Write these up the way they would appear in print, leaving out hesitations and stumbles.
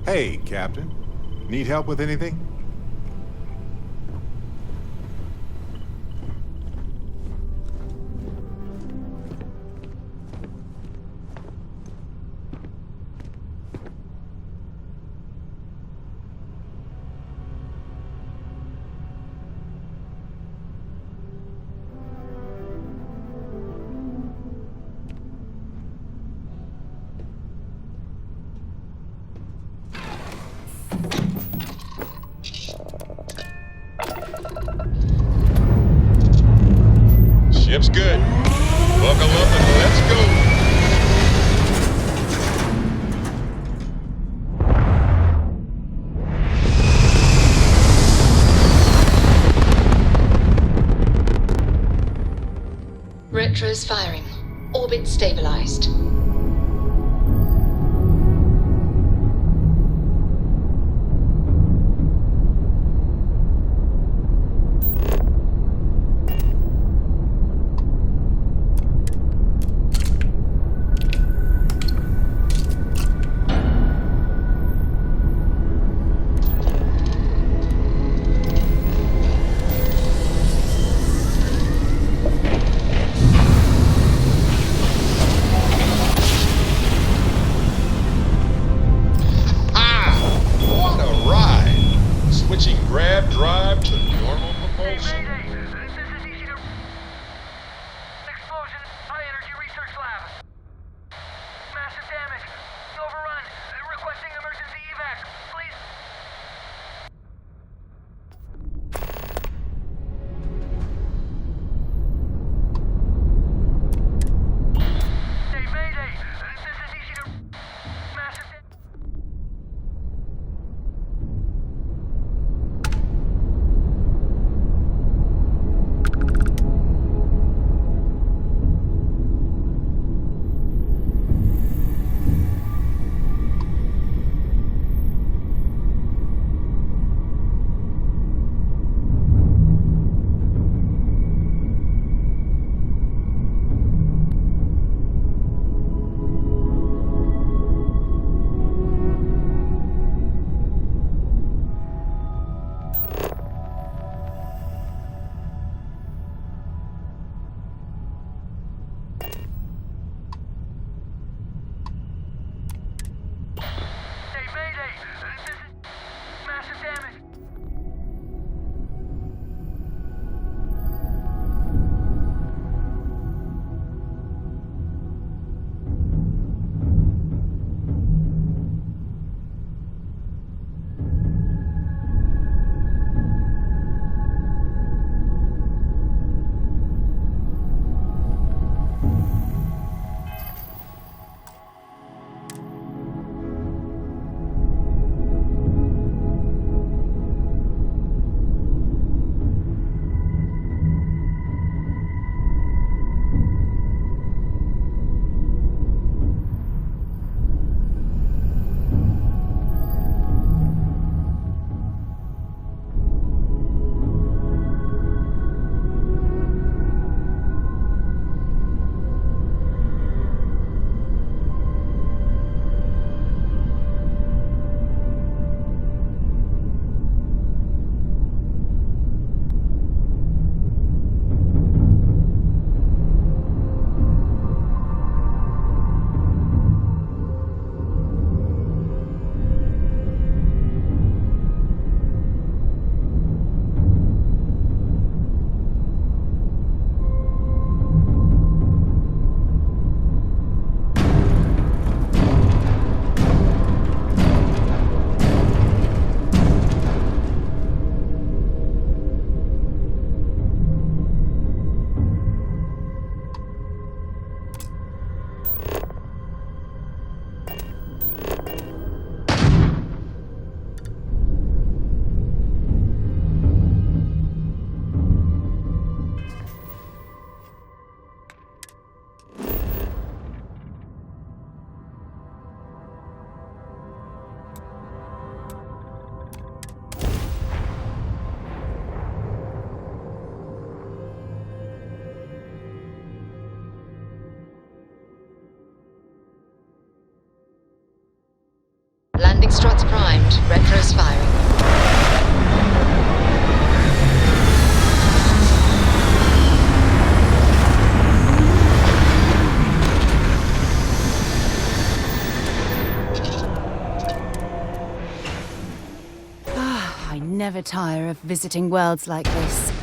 Hey, Captain. Need help with anything? Ship's good. Buckle up and let's go. Retros firing. Orbit stabilized. Landing struts primed. Retros firing. I never tire of visiting worlds like this.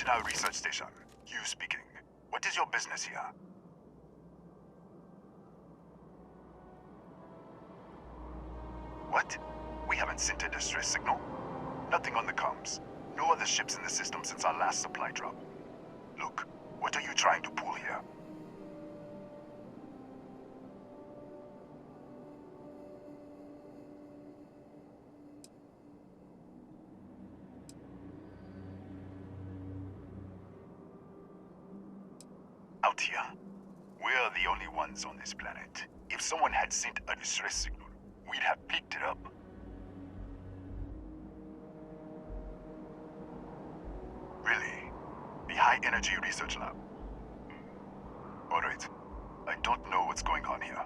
National Research Station. You speaking. What is your business here? What? We haven't sent a distress signal? Nothing on the comms. No other ships in the system since our last supply drop. Look, what are you trying to pull here? out here. We're the only ones on this planet. If someone had sent a distress signal, we'd have picked it up. Really? The High Energy Research Lab? Alright. I don't know what's going on here,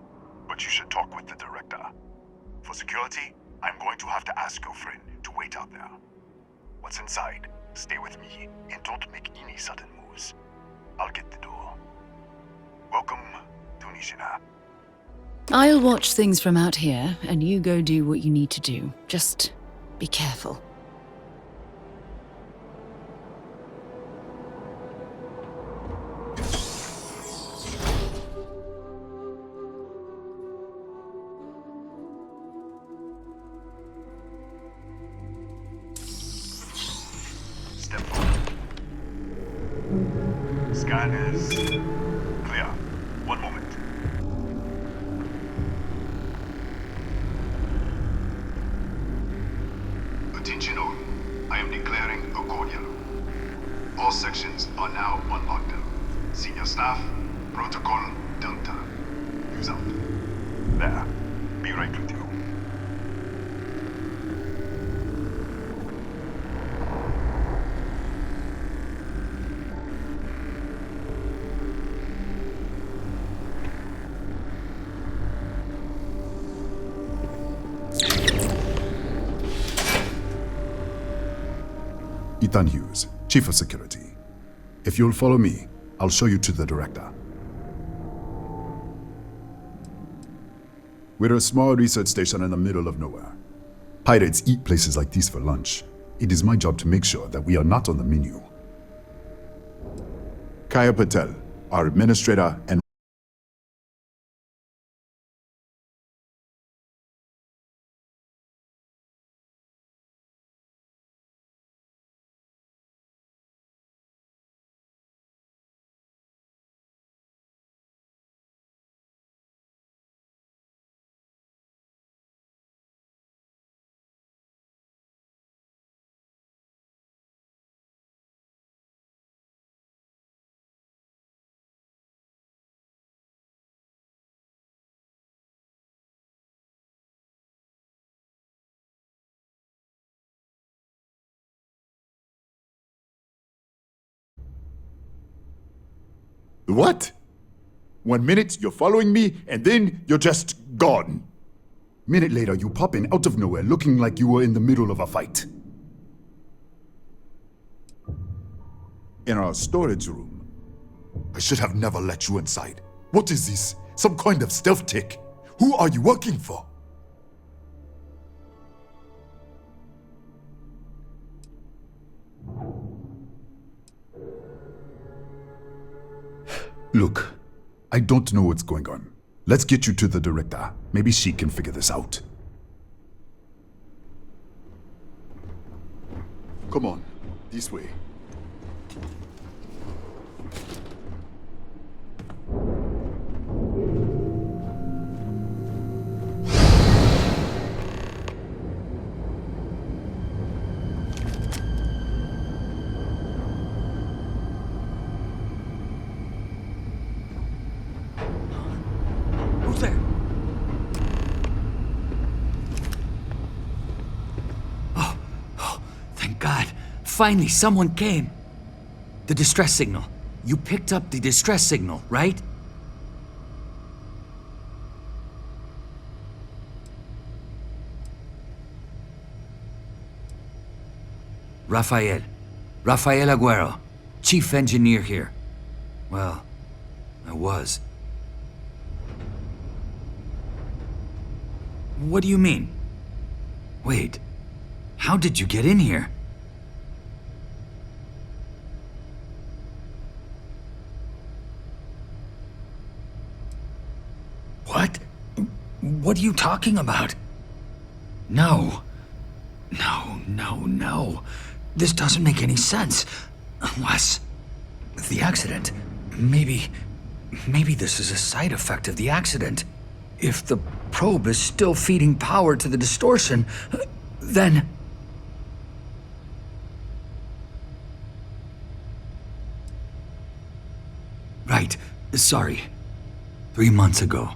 but you should talk with the director. For security, I'm going to have to ask your friend to wait out there. What's inside? Stay with me, and don't make any sudden moves. I'll get the door. Welcome to Nishina. I'll watch things from out here, and you go do what you need to do. Just be careful. Step forward. Scan is clear. One moment. Attention all. I am declaring a code yellow. All sections are now on lockdown. Senior staff, protocol, Delta. Use out. There. Be right with you. Ethan Hughes, Chief of Security. If you'll follow me, I'll show you to the director. We're a small research station in the middle of nowhere. Pirates eat places like these for lunch. It is my job to make sure that we are not on the menu. Kaya Patel, our administrator and what? 1 minute you're following me, and then you're just gone. Minute later, you pop in out of nowhere looking like you were in the middle of a fight. In our storage room. I should have never let you inside. What is this? Some kind of stealth tick? Who are you working for? Look, I don't know what's going on. Let's get you to the director. Maybe she can figure this out. Come on, this way. Who's there? Oh, thank God. Finally, someone came. The distress signal. You picked up the distress signal, right? Rafael Aguero, chief engineer here. Well, I was. What do you mean? Wait, how did you get in here? What? What are you talking about? No. No. This doesn't make any sense. Unless... the accident. Maybe this is a side effect of the accident. If the probe is still feeding power to the distortion, then... Right. Sorry. 3 months ago,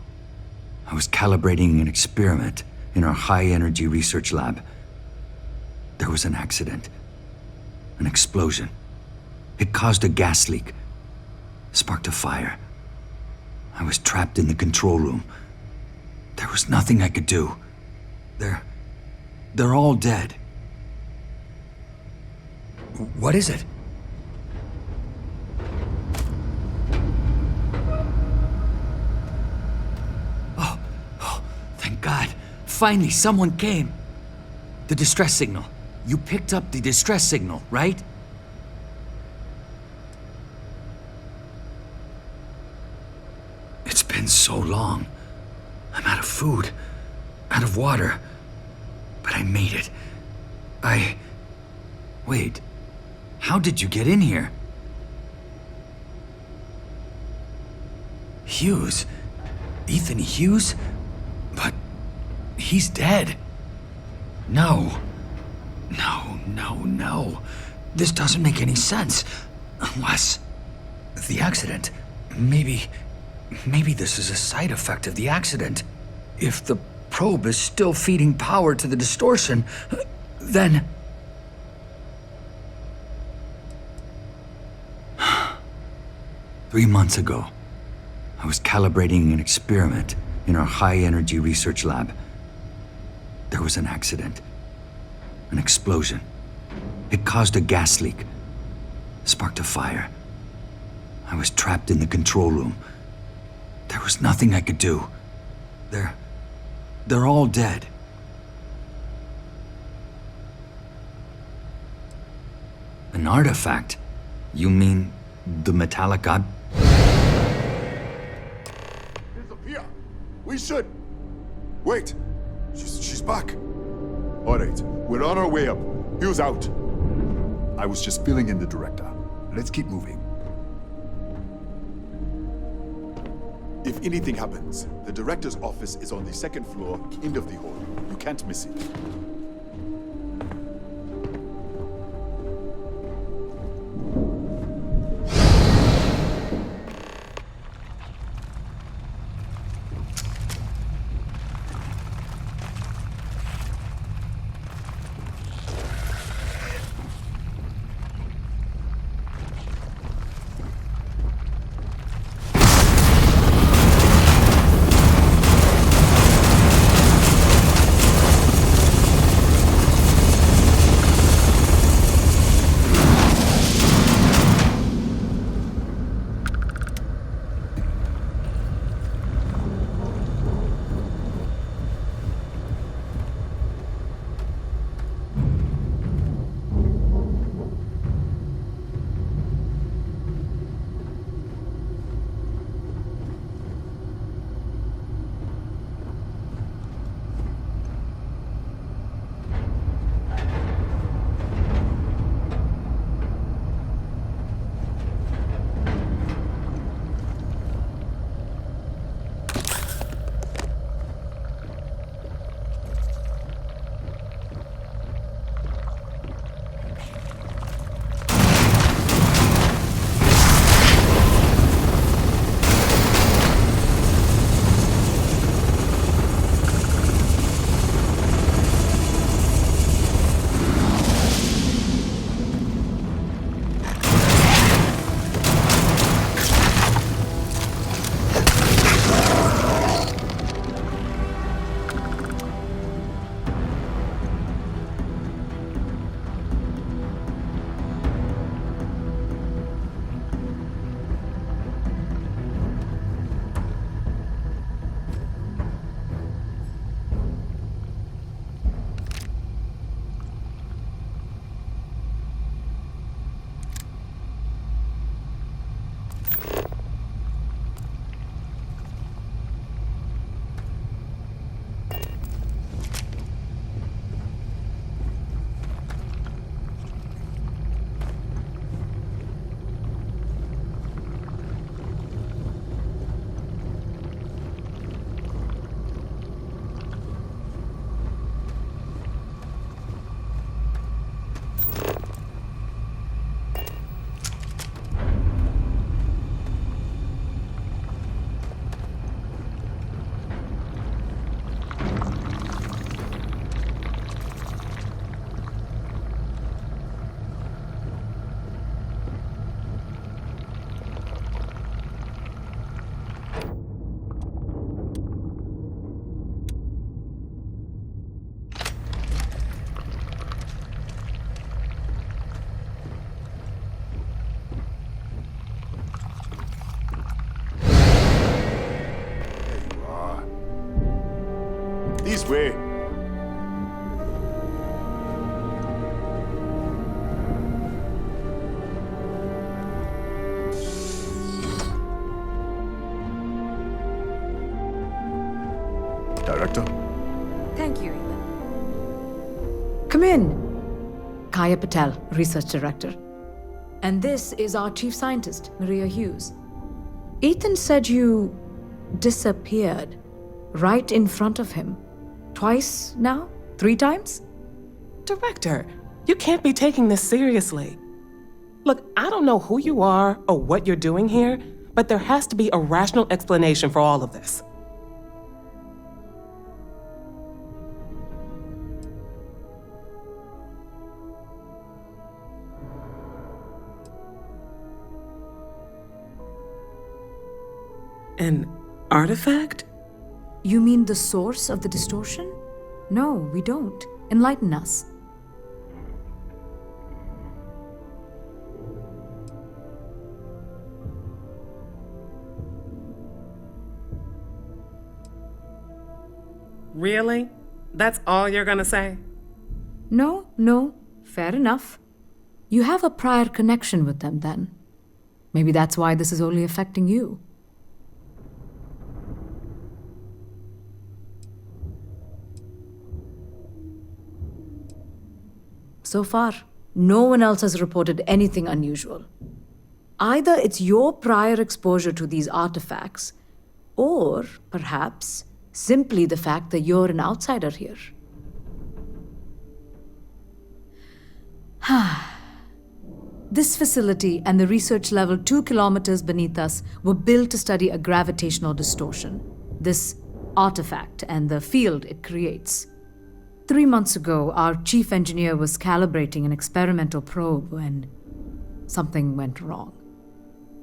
I was calibrating an experiment in our high-energy research lab. There was an accident. An explosion. It caused a gas leak. Sparked a fire. I was trapped in the control room. There was nothing I could do. They're all dead. What is it? Oh, thank God. Finally, someone came. The distress signal. You picked up the distress signal, right? It's been so long. I'm out of food, out of water. But I made it. Wait. How did you get in here? Hughes? Ethan Hughes? But he's dead. No. No. This doesn't make any sense. Unless the accident. Maybe this is a side effect of the accident. If the probe is still feeding power to the distortion, then... "3 months ago, I was calibrating an experiment in our high-energy research lab. There was an accident. An explosion. It caused a gas leak. Sparked a fire. I was trapped in the control room. There was nothing I could do. They're all dead." An artifact? You mean the metallic god? Disappear! We should... Wait! She's back. Alright, we're on our way up. Hughes out. I was just filling in the director. Let's keep moving. If anything happens, the director's office is on the second floor, end of the hall. You can't miss it. Director. Thank you, Ethan. Come in. Kaya Patel, Research Director. And this is our Chief Scientist, Maria Hughes. Ethan said you disappeared right in front of him. Twice now? 3 times? Director, you can't be taking this seriously. Look, I don't know who you are or what you're doing here, but there has to be a rational explanation for all of this. An artifact? You mean the source of the distortion? No, we don't. Enlighten us. Really? That's all you're gonna say? No, fair enough. You have a prior connection with them then. Maybe that's why this is only affecting you. So far, no one else has reported anything unusual. Either it's your prior exposure to these artifacts, or perhaps simply the fact that you're an outsider here. This facility and the research level 2 kilometers beneath us were built to study a gravitational distortion, this artifact and the field it creates. 3 months ago, our chief engineer was calibrating an experimental probe when something went wrong.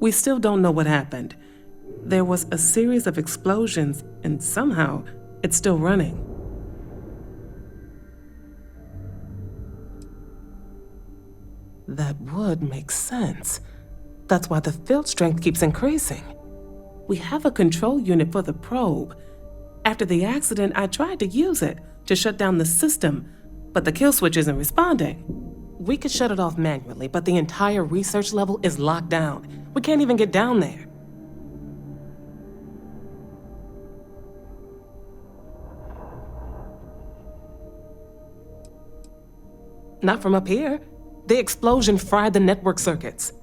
We still don't know what happened. There was a series of explosions, and somehow it's still running. That would make sense. That's why the field strength keeps increasing. We have a control unit for the probe. After the accident, I tried to use it to shut down the system, but the kill switch isn't responding. We could shut it off manually, but the entire research level is locked down. We can't even get down there. Not from up here. The explosion fried the network circuits.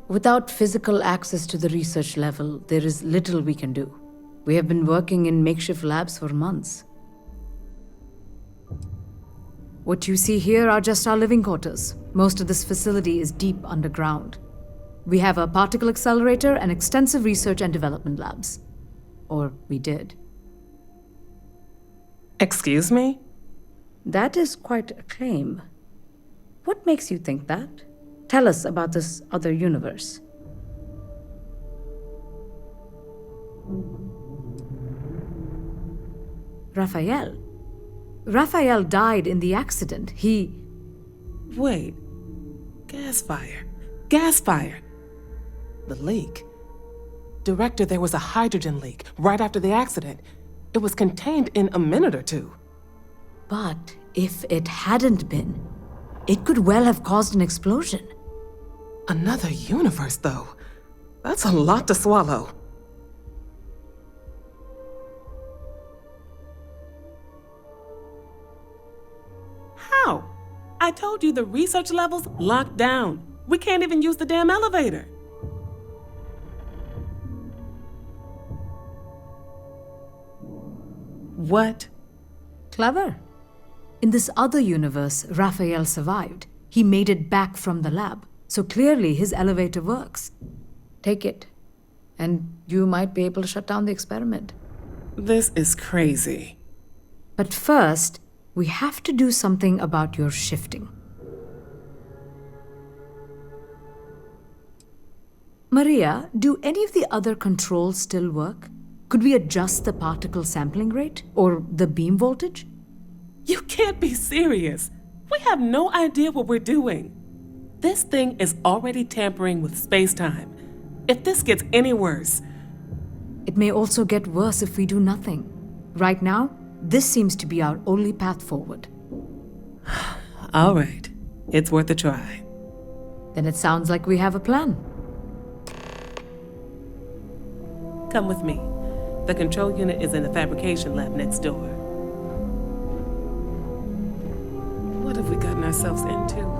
Without physical access to the research level, there is little we can do. We have been working in makeshift labs for months. What you see here are just our living quarters. Most of this facility is deep underground. We have a particle accelerator and extensive research and development labs. Or we did. Excuse me? That is quite a claim. What makes you think that? Tell us about this other universe. Raphael. Raphael died in the accident. Wait. Gas fire. Gas fire. The leak. Director, there was a hydrogen leak right after the accident. It was contained in a minute or 2. But if it hadn't been, it could well have caused an explosion. Another universe, though. That's a lot to swallow. How? I told you the research level's locked down. We can't even use the damn elevator. What? Clever. In this other universe, Raphael survived. He made it back from the lab, so clearly his elevator works. Take it, and you might be able to shut down the experiment. This is crazy. But first, we have to do something about your shifting. Maria, do any of the other controls still work? Could we adjust the particle sampling rate or the beam voltage? You can't be serious. We have no idea what we're doing. This thing is already tampering with space-time. If this gets any worse... It may also get worse if we do nothing. Right now, this seems to be our only path forward. All right. It's worth a try. Then it sounds like we have a plan. Come with me. The control unit is in the fabrication lab next door. What have we gotten ourselves into?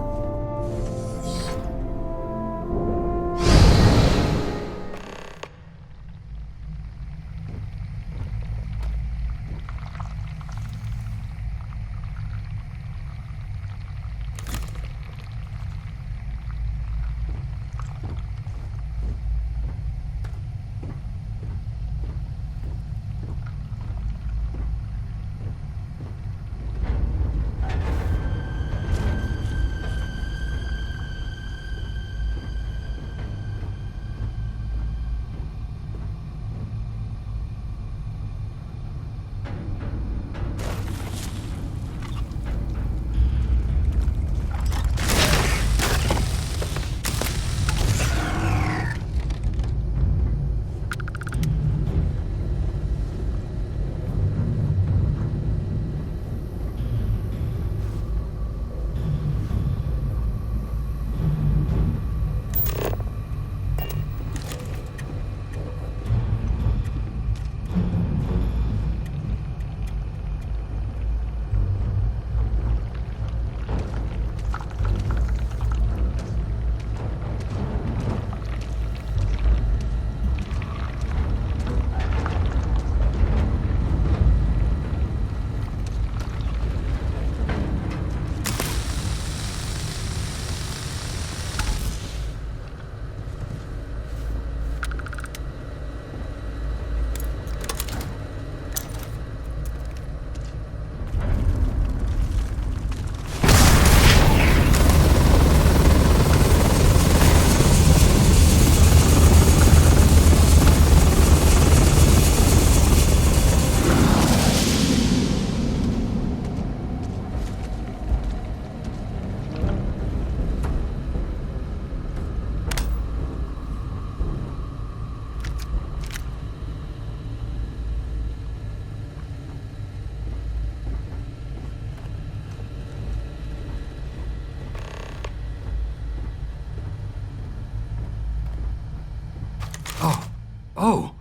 Oh,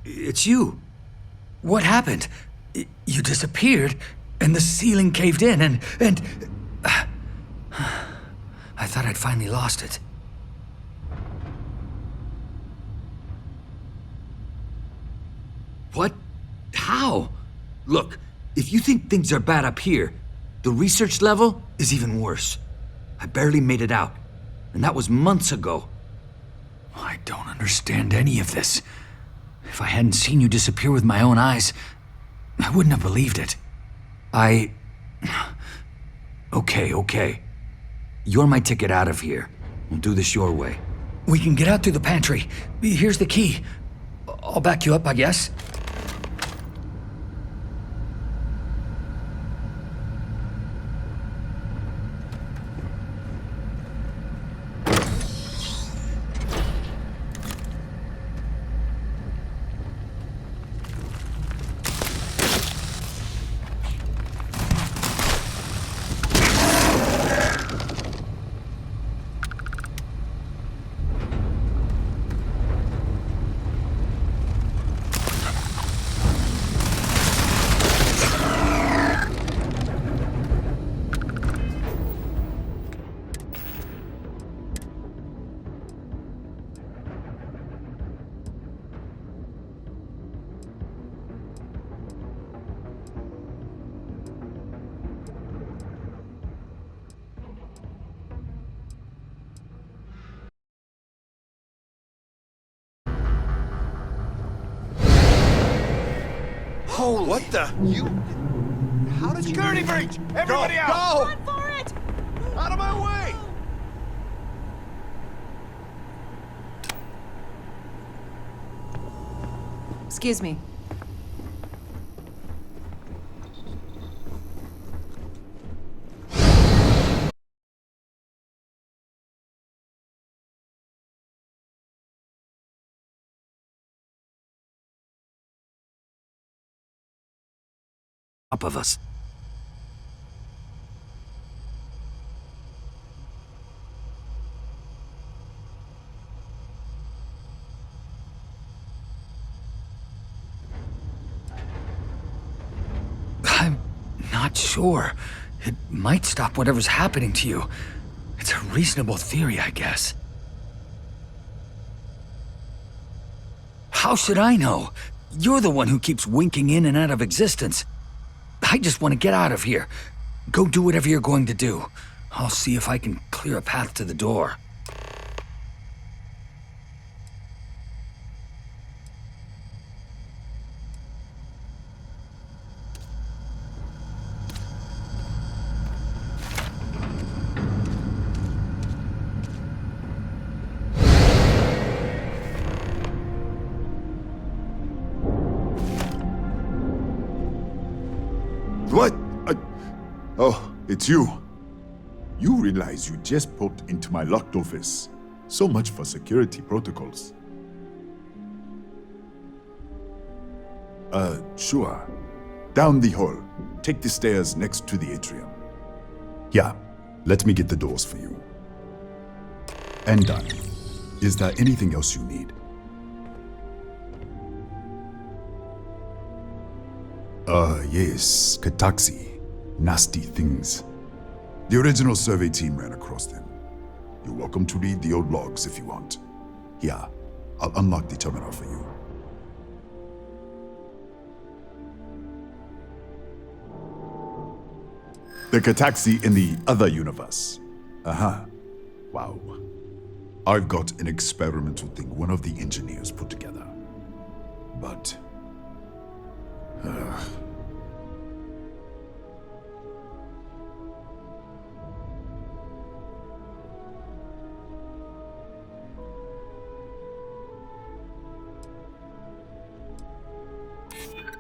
it's you. What happened? You disappeared, and the ceiling caved in, and I thought I'd finally lost it. What? How? Look, if you think things are bad up here, the research level is even worse. I barely made it out, and that was months ago. I don't understand any of this. If I hadn't seen you disappear with my own eyes, I wouldn't have believed it. Okay. You're my ticket out of here. We'll do this your way. We can get out through the pantry. Here's the key. I'll back you up, I guess. Holy... What the... You... How did you... Security breach! Everybody out! Go! Run for it! Out of my way! Excuse me. Top of us. not sure. It might stop whatever's happening to you. It's a reasonable theory, I guess. How should I know? You're the one who keeps winking in and out of existence. I just want to get out of here. Go do whatever you're going to do. I'll see if I can clear a path to the door. What? Oh, it's you. You realize you just poked into my locked office. So much for security protocols. Sure. Down the hall. Take the stairs next to the atrium. Yeah, let me get the doors for you. And done. Is there anything else you need? Yes, Kataxi. Nasty things. The original survey team ran across them. You're welcome to read the old logs if you want. Here, I'll unlock the terminal for you. The Kataxi in the other universe. Wow. I've got an experimental thing one of the engineers put together. But...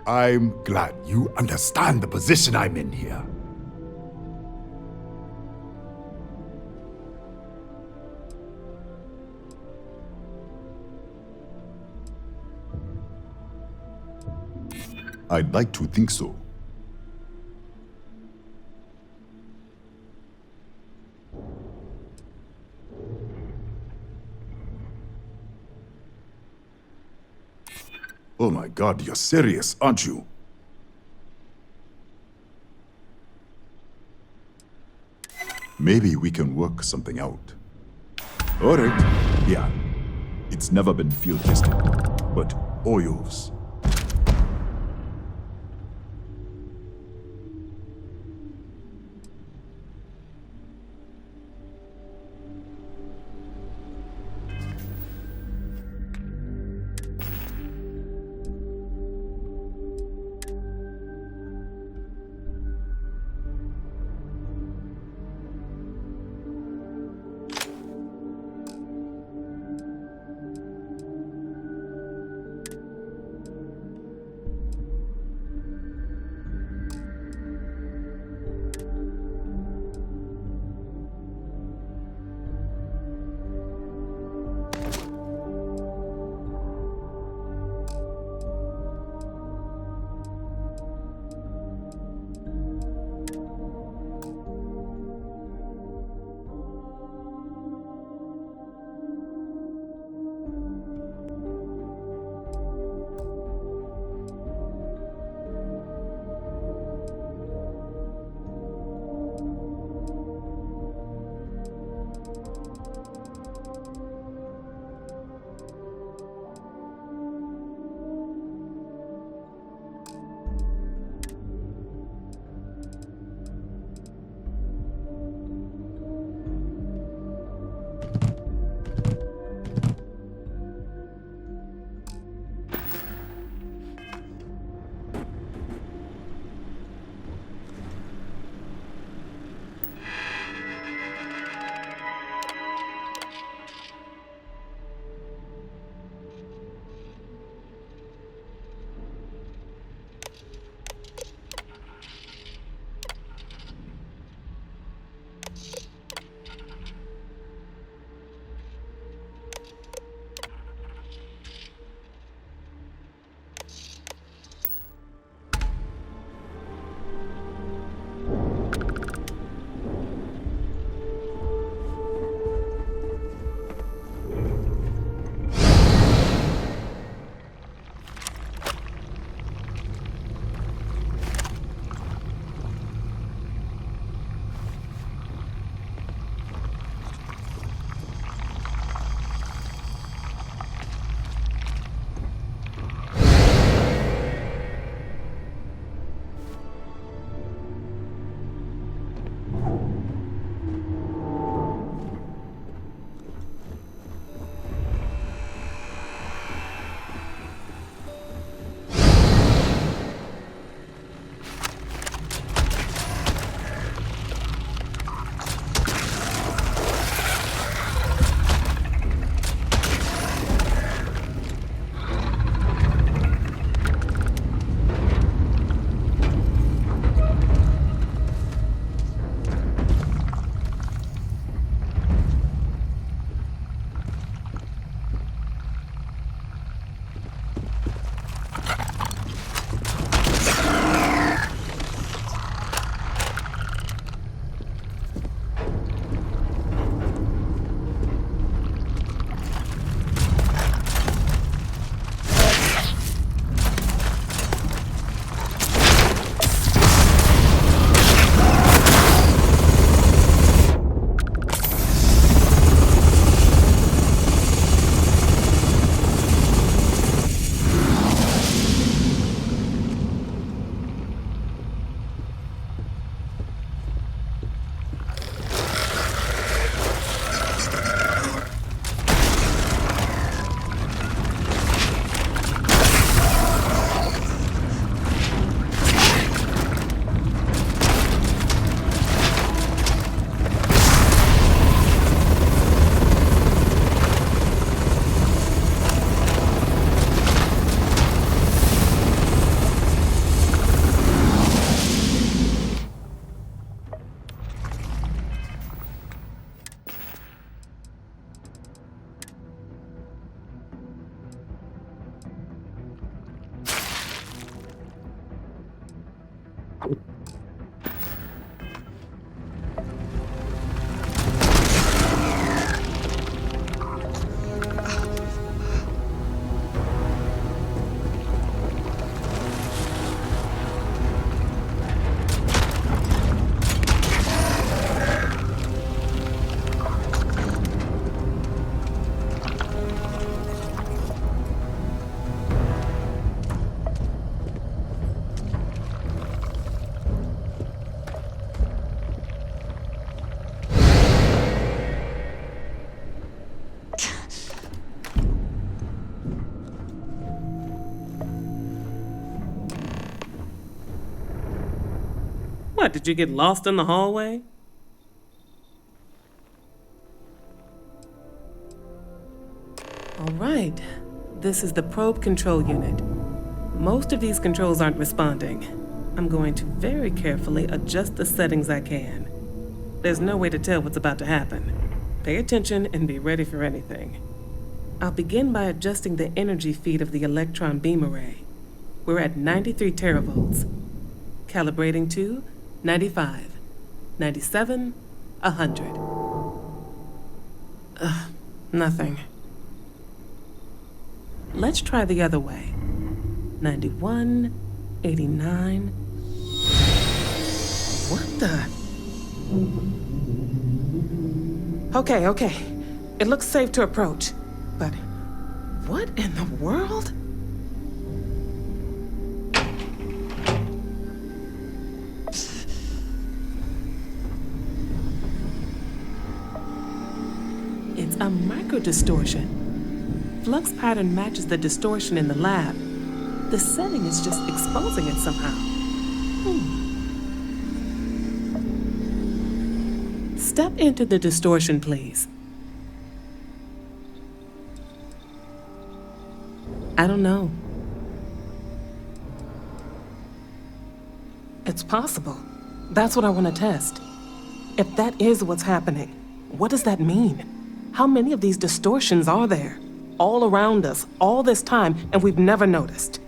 I'm glad you understand the position I'm in here. I'd like to think so. Oh my God, you're serious, aren't you? Maybe we can work something out. All right, yeah. It's never been field tested, but all yours. What, did you get lost in the hallway? All right, this is the probe control unit. Most of these controls aren't responding. I'm going to very carefully adjust the settings I can. There's no way to tell what's about to happen. Pay attention and be ready for anything. I'll begin by adjusting the energy feed of the electron beam array. We're at 93 teravolts. Calibrating to 95, 97, 100. Nothing. Let's try the other way. 91, 89. What the? Okay. It looks safe to approach. But what in the world? It's a microdistortion. Flux pattern matches the distortion in the lab. The setting is just exposing it somehow. Step into the distortion, please. I don't know. It's possible. That's what I want to test. If that is what's happening, what does that mean? How many of these distortions are there? All around us, all this time, and we've never noticed.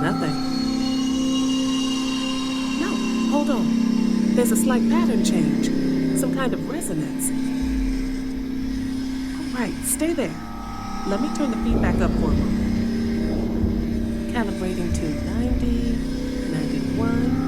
Nothing. No, hold on. There's a slight pattern change. Some kind of resonance. All right, stay there. Let me turn the feedback up for a moment. Calibrating to 90, 91.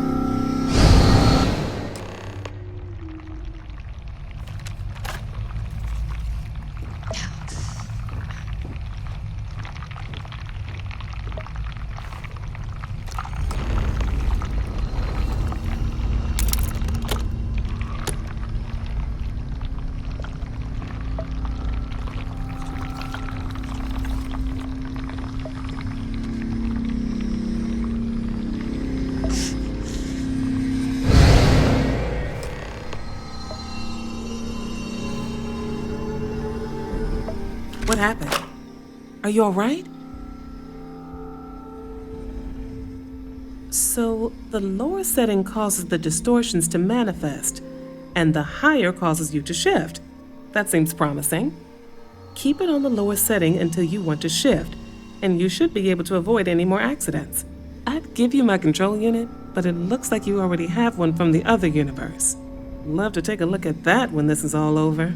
What happened? Are you all right? So, the lower setting causes the distortions to manifest, and the higher causes you to shift. That seems promising. Keep it on the lower setting until you want to shift, and you should be able to avoid any more accidents. I'd give you my control unit, but it looks like you already have one from the other universe. Love to take a look at that when this is all over.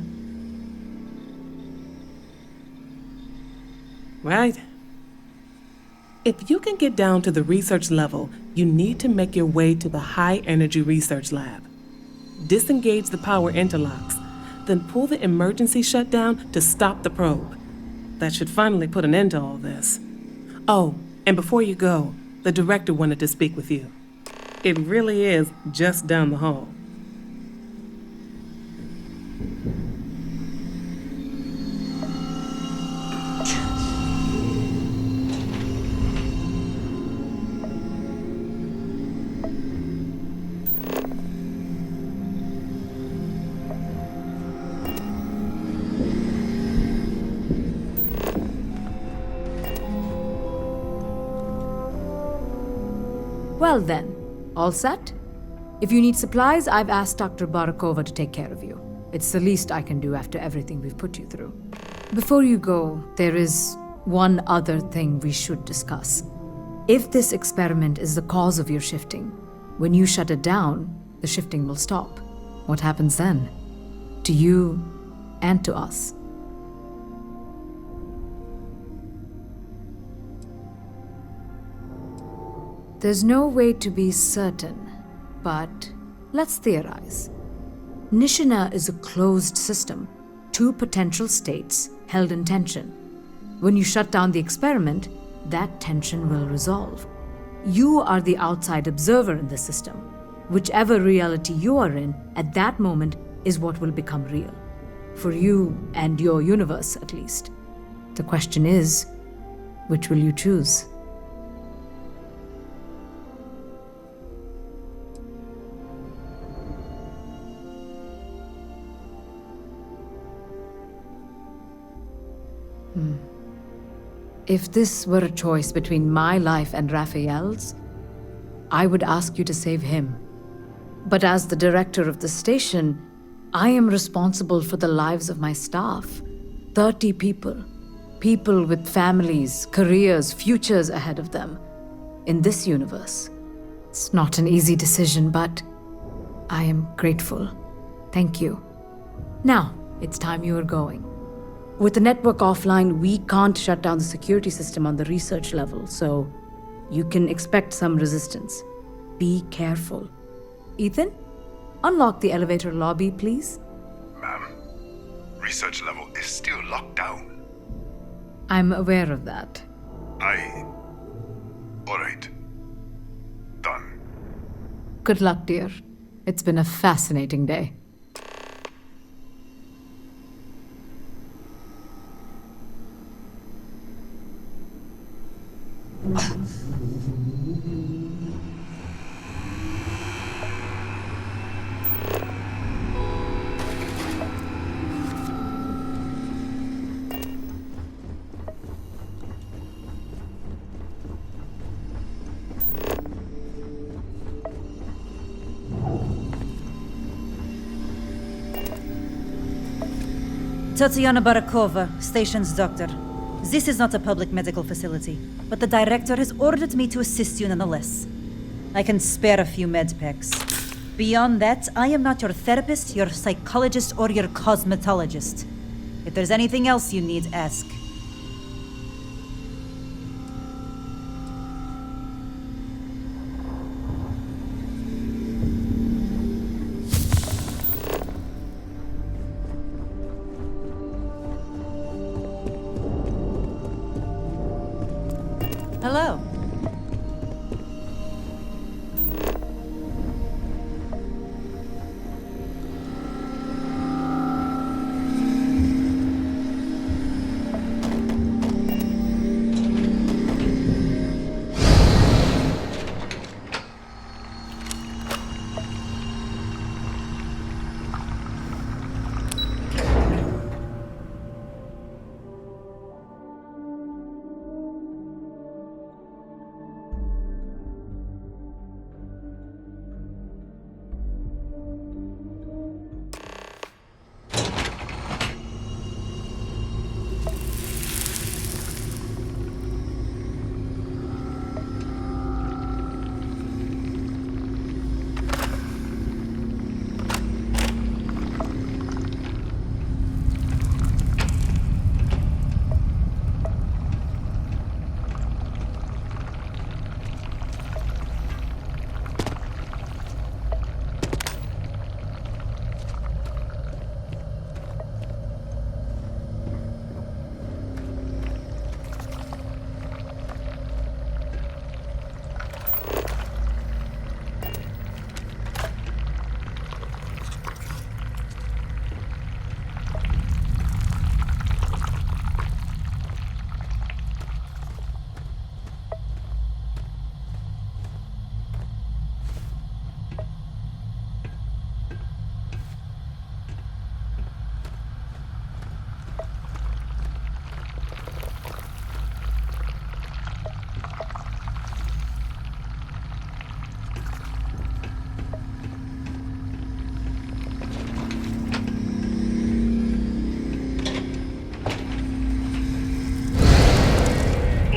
Right. If you can get down to the research level, you need to make your way to the high-energy research lab. Disengage the power interlocks, then pull the emergency shutdown to stop the probe. That should finally put an end to all this. Oh, and before you go, the director wanted to speak with you. It really is just down the hall. Well then, all set? If you need supplies, I've asked Dr. Barakova to take care of you. It's the least I can do after everything we've put you through. Before you go, there is one other thing we should discuss. If this experiment is the cause of your shifting, when you shut it down, the shifting will stop. What happens then? To you and to us. There's no way to be certain, but let's theorize. Nishina is a closed system, two potential states held in tension. When you shut down the experiment, that tension will resolve. You are the outside observer in the system. Whichever reality you are in at that moment is what will become real. For you and your universe, at least. The question is, which will you choose? If this were a choice between my life and Raphael's, I would ask you to save him. But as the director of the station, I am responsible for the lives of my staff. 30 people. People with families, careers, futures ahead of them. In this universe. It's not an easy decision, but I am grateful. Thank you. Now, it's time you are going. With the network offline, we can't shut down the security system on the research level, so you can expect some resistance. Be careful. Ethan, unlock the elevator lobby, please. Ma'am, research level is still locked down. I'm aware of that. Alright. Done. Good luck, dear. It's been a fascinating day. Tatiana Barakova, station's doctor. This is not a public medical facility, but the director has ordered me to assist you nonetheless. I can spare a few med packs. Beyond that, I am not your therapist, your psychologist, or your cosmetologist. If there's anything else you need, ask. Hello.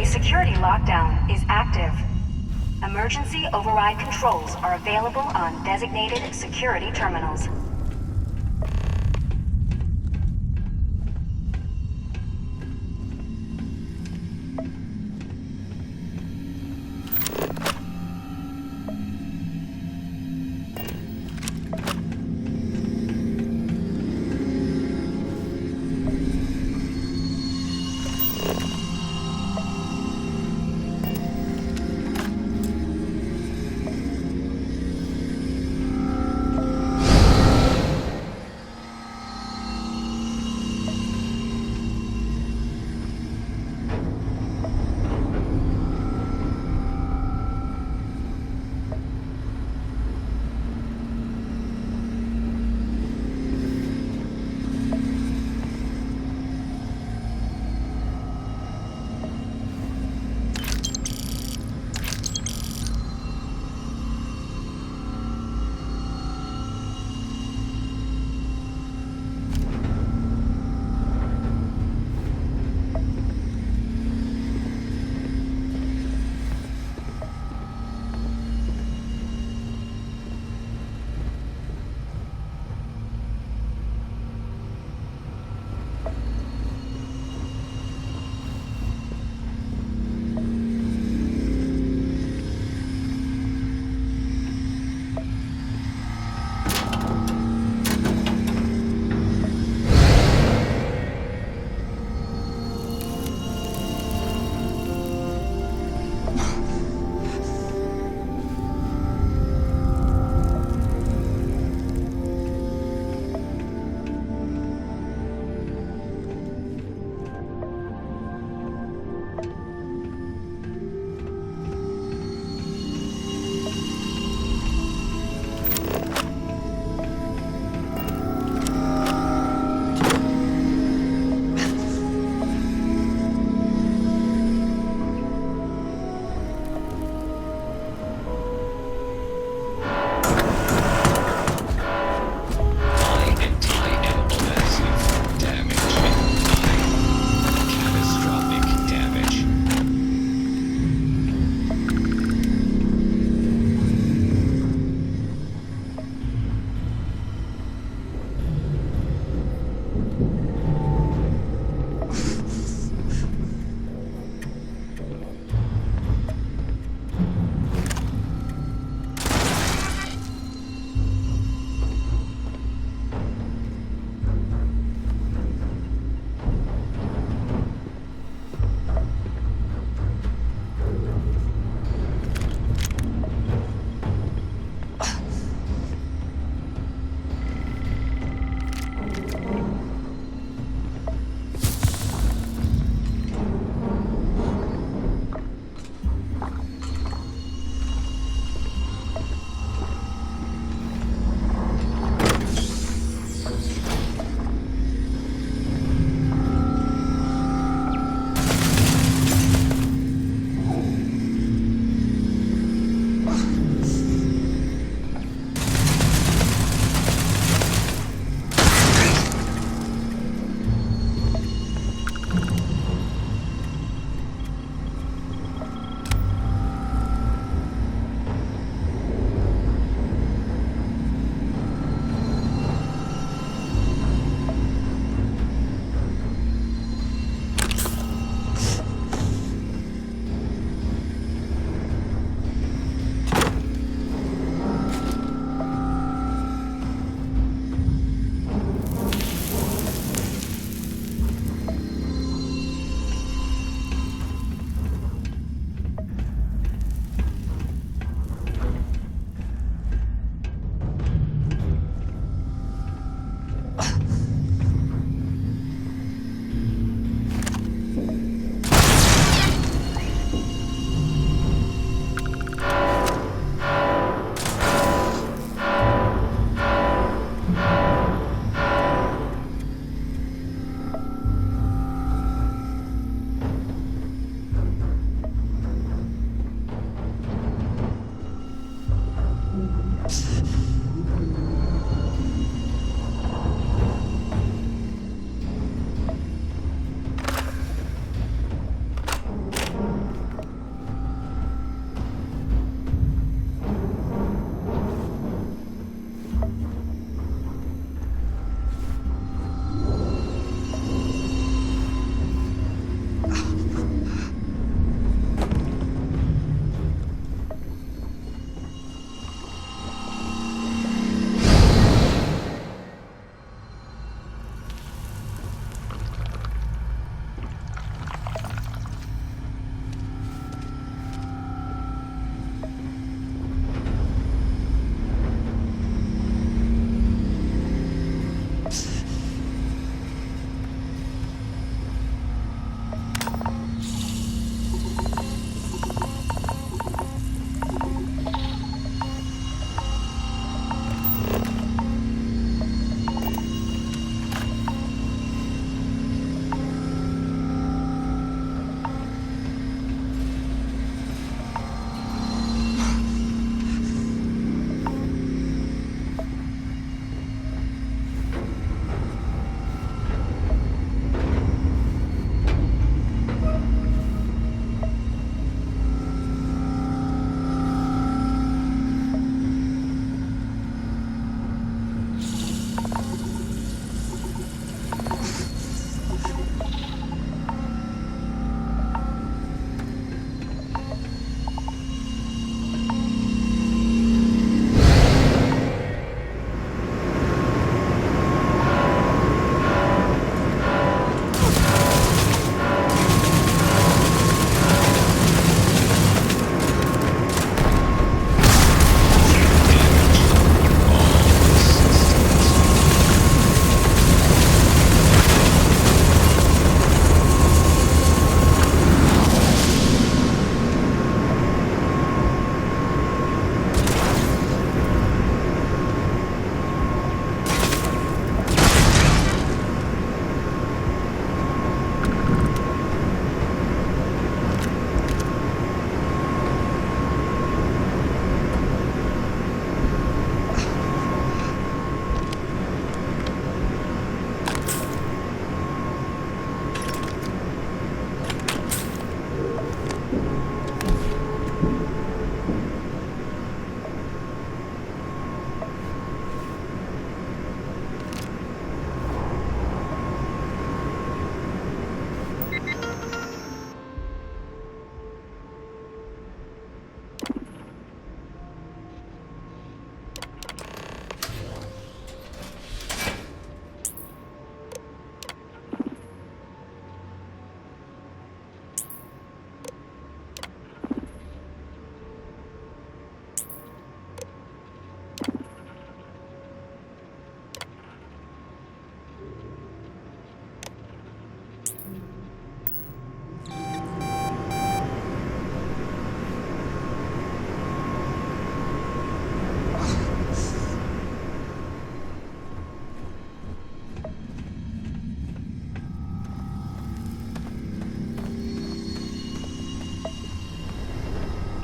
Security lockdown is active. Emergency override controls are available on designated security terminals.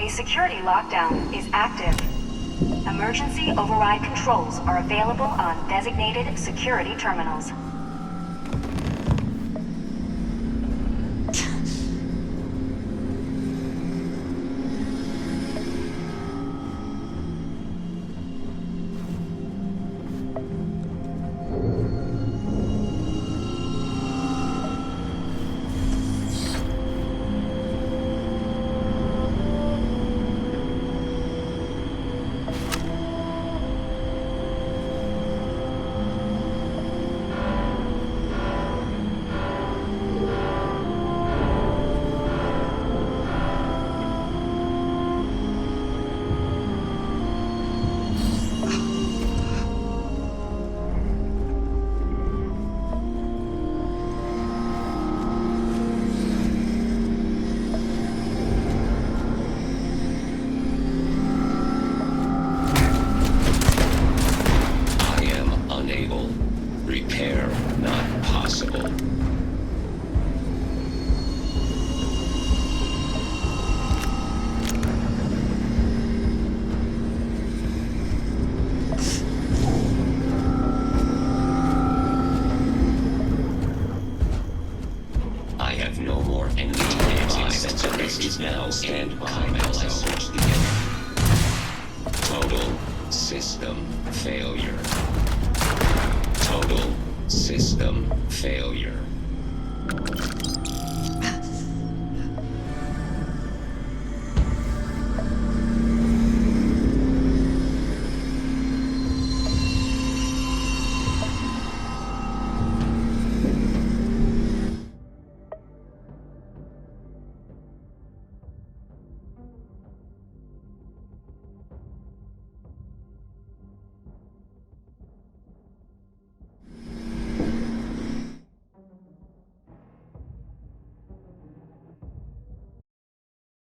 A security lockdown is active. Emergency override controls are available on designated security terminals. Repair not possible. I have no more energy. My sensors is now standby as I search the area. Total system failure. Total system failure.